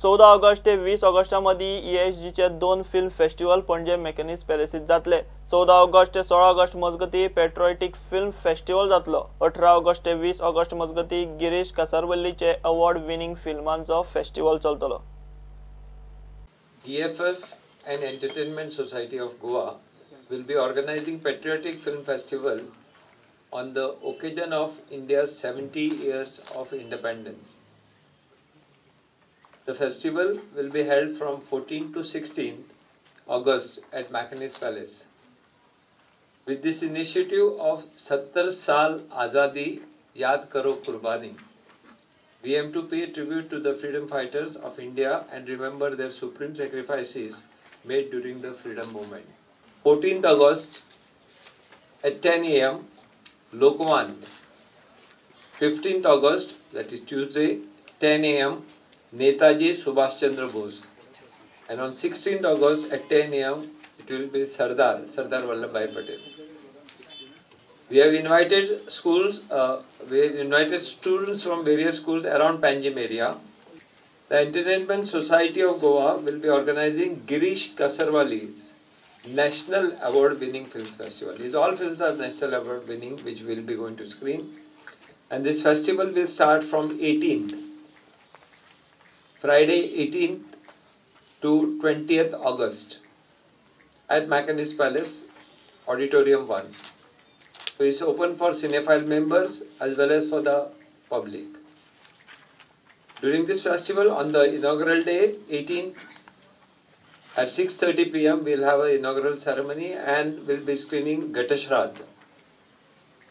14 August ते 20 Augusta मदी ESGचे 2 film festival Panaji mechanics पॅलेसीत जातले। 14 ऑगस्ट ते 16 ऑगस्ट मजगती पेट्रियोटिक फिल्म फेस्टिवल जातलो। 18 ऑगस्ट ते 20 ऑगस्ट मजगती गिरीश कासारवल्लीचे अवॉर्ड विनिंग फिल्मांचो फेस्टिवल चलतलो। DFF and Entertainment Society of Goa will be organizing Patriotic Film Festival on the occasion of India's 70 years of independence. The festival will be held from 14th to 16th August at Mackinac Palace. With this initiative of 70 Saal Azadi Yaad Karo Qurbani, we aim to pay tribute to the freedom fighters of India and remember their supreme sacrifices made during the freedom movement. 14th August at 10 a.m. Lokmanya. 15th August, that is Tuesday, 10 a.m. Netaji Subhash Chandra Bose. And on 16th August at 10 a.m. it will be Sardar Vallabhbhai Patel. We have invited students from various schools around Panjim area. The Entertainment Society of Goa will be organizing Girish Kasarwalli's National Award winning film festival. These all films are National Award winning, which we will be going to screen. And this festival will start from 18th, Friday 18th to 20th August at Mackinac Palace, Auditorium 1. So it's open for cinephile members as well as for the public. During this festival, on the inaugural day, 18th, at 6:30 p.m. we'll have an inaugural ceremony and we'll be screening Gatashraddh.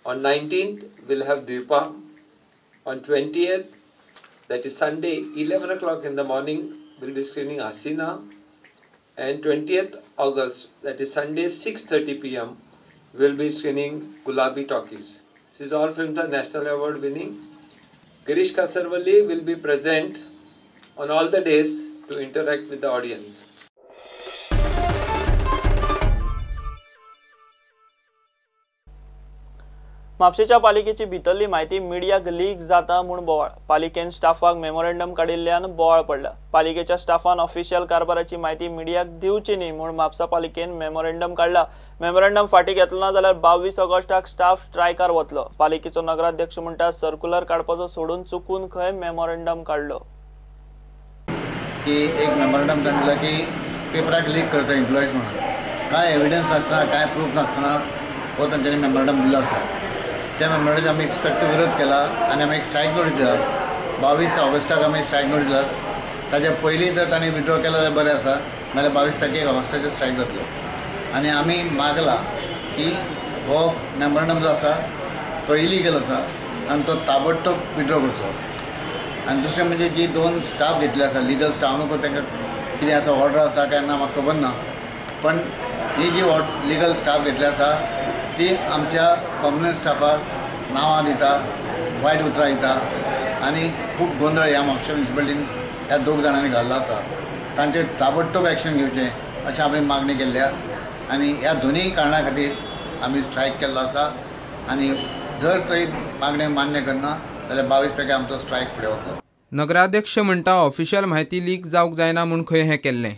On 19th, we'll have Deepa. On 20th, that is Sunday, 11 o'clock in the morning, we'll be screening Asina. And 20th August, that is Sunday, 6:30 p.m., we'll be screening Gulabi Talkies. These all films are National Award winning. Girish Kasarwalli will be present on all the days to interact with the audience. म्हापशेच्या पालिकेची भितरली माहिती मिडियाक leak जाता म्हूण बोवाळ। पालिकेन स्टाफाक memorandum काडिल्ल्यान बोवाळ पडला। पालिकेच्या Staffan official कारभाराची माहिती मिडियाक दिवची न्ही म्हूण म्हापसा पालिकेन मेमोरंडम काडला। मेमोरंडम फाटीं घेतलो ना जाल्यार 22 ऑगस्टाक स्टाफ स्ट्रायकार वतलो। पालिकेचो नगराध्यक्ष म्हणटा सर्क्युलर काडपाचो सोडून चुकून खंय मेमोरंडम काडलो। की एक मेमोरंडम काडला की पेपराक लीक करता एम्प्लॉईज म्हणून काय एविडन्स नासतना काय प्रूफ नासतना हो तांच्यांनी मेमोरंडम दिलो आसा। त्या मेमोरंडमाक आमी सक्त विरोध केला आनी आमी एक स्ट्रायक नोटीस दिल्यात। 22 ऑगस्टाक आमी स्ट्रायक नोटीस दिल्यात। ताच्या पयलीं जर तांणी विड्रॉ केलो जाल्यार बरें आसा, नाल्यार 22 तारखेक ऑगस्टाचेर स्ट्रायक जातलो। आनी आमी मागला की हो मेमोरंडम जो आसा तो इलिगल आसा आनी तो ताबडतोब विड्रॉ करचो। आनी दुसरें म्हणजे जी 2 स्टाफ घेतले आसा लिगल स्टाफ, हांव नको तांकां कितें आसा ऑर्डर आसा काय ना म्हाका खबर ना, पण ही जी लिगल स्टाफ घेतली आसा ती आमच्या परमनंट स्टाफाक नांवां दिता, वायट उतरां दिता आनी खूब गोंधळ ह्या म्हापशा म्युनिसिपालिटीन ह्या 2 जाणांनी घाल्लो आसा। तांचेर ताबडतोब एक्शन घेवचें अशें आमी मागणी केल्ल्या आनी ह्या दोनूय कारणां खातीर आमी स्ट्रायक केल्लो आसा। आनी जर थंय मागणी मान्य करना जाल्यार 22 तारखेर आमचो स्ट्रायक फुडें वतलो। नगराध्यक्ष म्हणटा ऑफिशियल म्हायती लीक जावंक जायना म्हूण खंय हें केल्लें।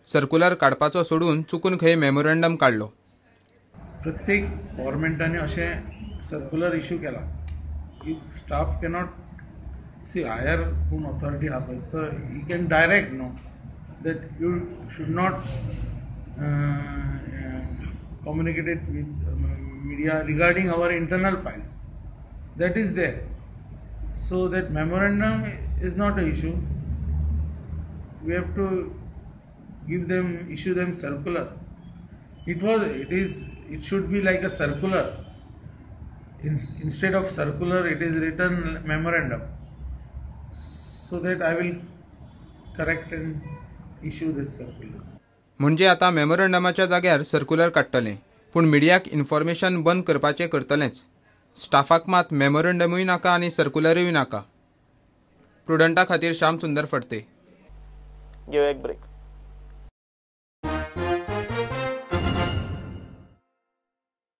सर्क्युलर काडपाचो सोडून चुकून खंय मेमोरंडम काडलो। प्रत्येक गव्हर्मेंटाने अशें सर्क्युलर इश्यू केला की स्टाफ कॅनॉट सी हायर कोण ऑथॉरिटी आहा पळय तो he can direct no that you should not communicated with media regarding our internal files that is there so that memorandum is not a issue we have to give them issue them circular it should be like a circular. Instead of circular it is written memorandum, so that I will correct and issue this circular. म्हणजे आता मेमोरंडमाच्या जाग्यार circular काडटले, पूण मिडियाक information बंद करपाचें करतलेच। स्टाफाक मात मेमोरंडमूय नाका आनी सर्क्युलरूय नाका। प्रुडंटा खातीर श्याम सुंदर फडते। घेऊ एक ब्रेक।